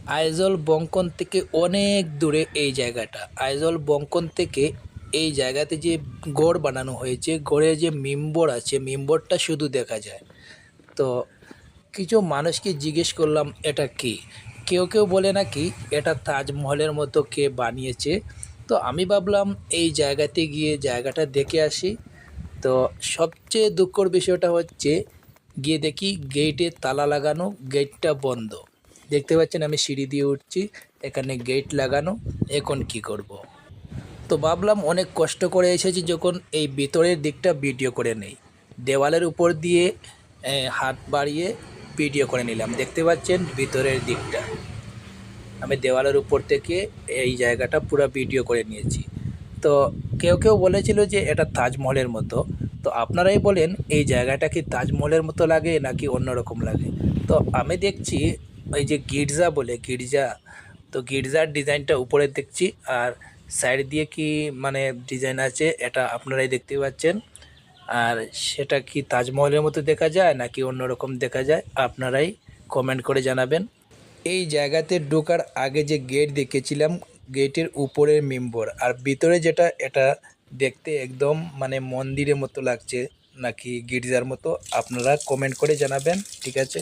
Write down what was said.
আইজল বঙ্কন থেকে অনেক দূরে এই জায়গাটা। আইজল বঙ্কন থেকে এই জায়গাতে যে গড় বানানো হয়েছে, গড়ের যে মেম্বর আছে, মেম্বরটা শুধু দেখা যায়। তো কিছু মানুষকে জিজ্ঞেস করলাম এটা কি। কেউ কেউ বলে নাকি এটা তাজমহলের মতো কে বানিয়েছে। তো আমি ভাবলাম এই জায়গাতে গিয়ে জায়গাটা দেখে আসি। তো সবচেয়ে দুঃখর বিষয়টা হচ্ছে, গিয়ে দেখি গেটে তালা লাগানো, গেটটা বন্ধ। দেখতে পাচ্ছেন আমি সিঁড়ি দিয়ে উঠছি, এখানে গেট লাগানো। এখন কি করব। তো ভাবলাম অনেক কষ্ট করে এসেছি যখন, এই ভিতরের দিকটা ভিডিও করে নেই। দেওয়ালের উপর দিয়ে হাত বাড়িয়ে ভিডিও করে নিলাম। দেখতে পাচ্ছেন ভিতরের দিকটা, আমি দেওয়ালের উপর থেকে এই জায়গাটা পুরো ভিডিও করে নিয়েছি। তো কেউ কেউ বলেছিল যে এটা তাজমহলের মতো। তো আপনারাই বলেন এই জায়গাটা কি তাজমহলের মতো লাগে নাকি অন্যরকম লাগে। তো আমি দেখছি ওই যে গির্জা বলে, গির্জা, তো গির্জার ডিজাইনটা উপরে দেখছি, আর সাইড দিয়ে কি মানে ডিজাইন আছে এটা আপনারাই দেখতে পাচ্ছেন। আর সেটা কি তাজমহলের মতো দেখা যায় নাকি অন্যরকম দেখা যায়, আপনারাই কমেন্ট করে জানাবেন। এই জায়গাতে ঢোকার আগে যে গেট দেখেছিলাম, গেটের উপরের মেম্বর, আর ভিতরে যেটা, এটা দেখতে একদম মানে মন্দিরের মতো লাগছে নাকি গির্জার মতো, আপনারা কমেন্ট করে জানাবেন। ঠিক আছে।